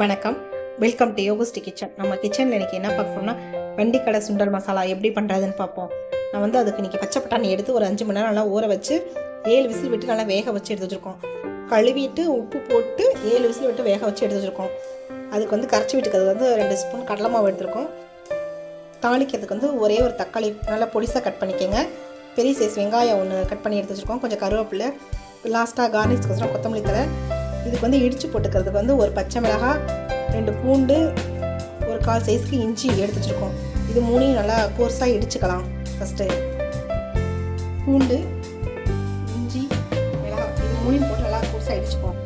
வணக்கம், welcome to யோகஸ்டி kitchen. நம்ம கிச்சனில் இன்றைக்கி என்ன பார்க்கணும்னா வெண்டிக்கடலை சுண்டல் மசாலா எப்படி பண்ணுறதுன்னு பார்ப்போம். நான் வந்து அதுக்கு இன்றைக்கி பச்சை பட்டாணி எடுத்து ஒரு 5 மணி நேரம் நல்லா ஊற வச்சு 7 விசில் விட்டு நல்லா வேக வச்சு எடுத்து வச்சுருக்கோம். கழுவிட்டு உப்பு போட்டு 7 விசில் விட்டு வேக வச்சு எடுத்து வச்சுருக்கோம். அதுக்கு வந்து கரைச்சி விட்டுக்கிறது வந்து 2 ஸ்பூன் கடலை மாவு எடுத்துருக்கோம். தாளிக்கிறதுக்கு வந்து ஒரே ஒரு தக்காளி நல்லா பொடிசாக கட் பண்ணிக்கோங்க. பெரிய சைஸ் வெங்காயம் ஒன்று கட் பண்ணி எடுத்து வச்சுருக்கோம். கொஞ்சம் கருவேப்பிலை, லாஸ்ட்டாக கார்னிஷ்க்கு கொத்தமல்லி தழை. இதுக்கு வந்து இடித்து போட்டுக்கிறதுக்கு வந்து ஒரு பச்சை மிளகாய், 2 பூண்டு, ஒரு 1/4 சைஸ்க்கு இஞ்சி எடுத்து வச்சுருக்கோம். இது 3 நல்லா கோர்ஸாக இடிச்சுக்கலாம். ஃபஸ்ட்டு பூண்டு, இஞ்சி, மிளகாய் இது 3 போட்டு நல்லா கோர்ஸாக இடிச்சுப்போம்.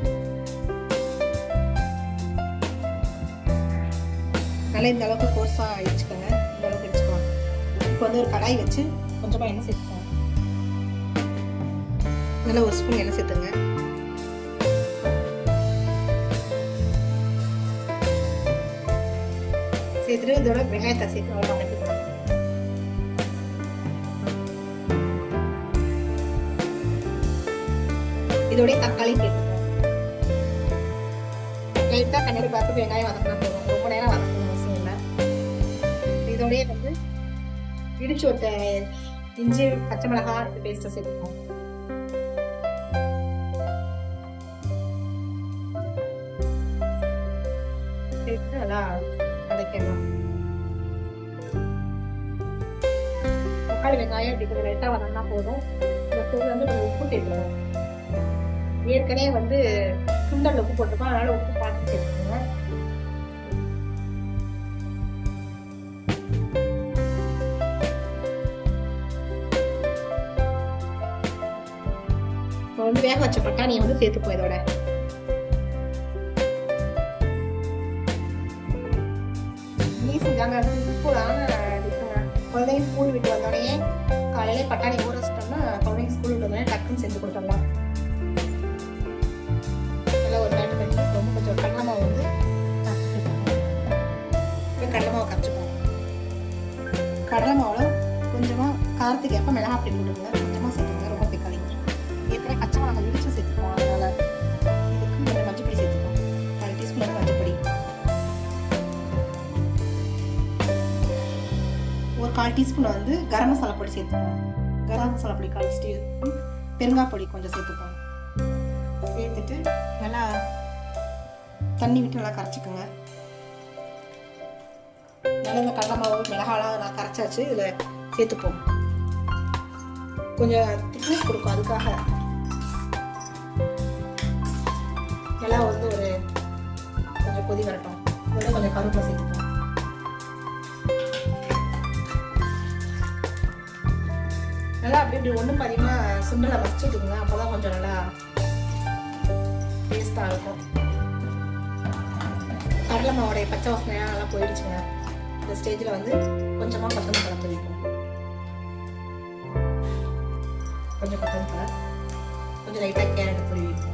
நல்லா இந்த அளவுக்கு கோர்ஸாக இடிச்சுக்கோங்க. இந்த அளவுக்கு இடிச்சுக்கலாம். இப்போ வந்து ஒரு கடாய் வச்சு கொஞ்சமாக எண்ணெய் சேர்த்துக்கோங்க. நல்லா ஒரு ஸ்பூன் எண்ணெய் சேர்த்துங்க. சேர்த்துட்டு இதோட வெங்காயத்தை சேர்த்து நல்லா வதக்கிக்கணும். இதோடய தக்காளி சேர்த்துக்கணும். லைட்டாக கண்ணாடி பார்த்து வெங்காயம் வதக்கினா போதும். ரொம்ப நேரம் வதக்கணும் அவசியம் இல்லை. இதோடய வந்து இடிச்சு விட்ட இஞ்சி, பச்சை மிளகாய் இந்த பேஸ்ட்டை சேர்த்துக்கணும். சேர்த்து நல்லா வதக்கிடலாம். தக்காளி வெங்காயம் இப்படி கொஞ்சம் லைட்டாக வதங்கினா போதும். இந்த சூடு வந்து கொஞ்சம் உப்பு சேர்த்துக்கணும். ஏற்கனவே வந்து சுண்டல் உப்பு போட்டுருக்கோம், அதனால உப்பு பார்த்து சேர்த்துக்கோங்க. இப்போ வந்து வேக வச்ச பட்டாணியை வந்து சேர்த்துப்போம். இதோட குழந்தைங்க ஸ்கூல் விட்டு வந்தோடனே காலையில பட்டாணி ஊற வச்சிட்டோம்னா குழந்தைங்க ஸ்கூல் விட்டு வந்தோடனே டக்குன்னு செஞ்சு கொடுத்துடலாம். நல்லா ஒரு பேட்டு பண்ணி ரொம்ப கொஞ்சம் கடலை மாவு வந்து கடலை மாவு கரைச்சிப்போம். கடலை மாவில் கொஞ்சமாக காரத்துக்கு எப்போ மிளகா அப்படி போட்டுருங்க, கொஞ்சமாக சேர்த்துங்க. ரொம்ப திக்காளிங்க. ஏற்கனவே பச்சை மிளகாய் இடிச்சு சேர்த்துப்போம். அதனால இதுக்கு கொஞ்சம் மஞ்சப்பொடி சேர்த்துப்போம். 1/2 டீஸ்பூன் மஞ்சப்பொடி, ஒரு 1/4 டீஸ்பூன் வந்து கரம் மசாலா பொடி சேர்த்துப்போம். கரம் மசாலா பொடி 1/4 டீஸ்பூன், பெருங்காய பொடி கொஞ்சம் சேர்த்துப்போம். சேர்த்துட்டு நல்லா தண்ணி விட்டு நல்லா கரைச்சிக்கோங்க. நல்லா இந்த கடலை மாவு மிளகாலாம் நான் கரைச்சாச்சு. இதில் சேர்த்துப்போம். கொஞ்சம் திக்னஸ் கொடுக்கும். அதுக்காக நல்லா வந்து ஒரு கொஞ்சம் கொதி வரட்டும். இதோட கொஞ்சம் கருவேப்பிலை சேர்த்துப்போம். நல்லா அப்படி இப்படி ஒன்றும் அதிகமாக சுண்டலை வச்சுட்டுங்க. அப்போ தான் கொஞ்சம் நல்லா டேஸ்ட்டாக இருக்கும். கடலை மாவோடைய பச்சை வாசனையாக நல்லா போயிடுச்சுங்க. இந்த ஸ்டேஜில் வந்து கொஞ்சமாக கொத்தமல்லி தழை தூவிப்போம். கொஞ்சம் கொத்தமல்லி தழை, கொஞ்சம் லைட்டாக கேரட் துருவிப்போம்.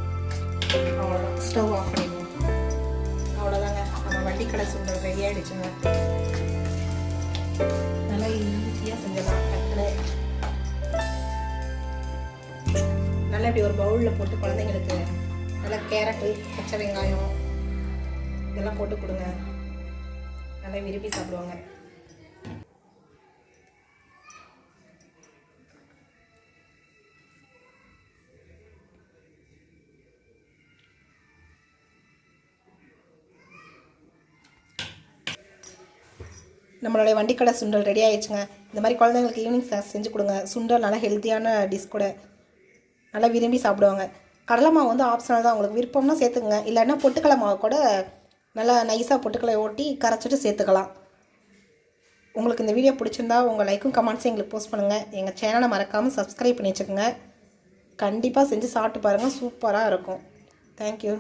அவ்வளோதான், ஸ்டவ் ஆஃப் பண்ணிடுவோம். அவ்வளோதாங்க, நம்ம வெண்டிக்கடலை சுண்டல் ரெடி ஆகிடுச்சுங்க. நல்லா ஈஸியாக செஞ்சிடலாம். டக்குனு நல்லா இப்படி ஒரு பவுலில் போட்டு குழந்தைங்களுக்கு நல்லா கேரட்டு, பச்சை வெங்காயம் இதெல்லாம் போட்டு கொடுங்க. நல்லா விரும்பி சாப்பிடுவாங்க. நம்மளுடைய வெண்டிக்கடலை சுண்டல் ரெடி ஆகிடுச்சுங்க. இந்த மாதிரி குழந்தைங்களுக்கு ஈவினிங் ஸ்நாக்ஸ் செஞ்சு கொடுங்க. சுண்டல் நல்லா ஹெல்த்தியான டிஷ் கூட, நல்லா விரும்பி சாப்பிடுவாங்க. கடலை மாவு வந்து ஆப்ஷனல் தான். உங்களுக்கு விருப்பம்னா சேர்த்துக்குங்க. இல்லைன்னா பொட்டுக்கடலை மாவு கூட நல்லா நைஸாக பொட்டுக்கடலை ஓட்டி கரைச்சிட்டு சேர்த்துக்கலாம். உங்களுக்கு இந்த வீடியோ பிடிச்சிருந்தா உங்கள் லைக்கும் கமெண்ட்ஸும் எங்களுக்கு போஸ்ட் பண்ணுங்கள். எங்கள் சேனலை மறக்காமல் சப்ஸ்கிரைப் பண்ணி வச்சுக்கோங்க. கண்டிப்பாக செஞ்சு சாப்பிட்டு பாருங்கள். சூப்பராக இருக்கும். தேங்க்யூ.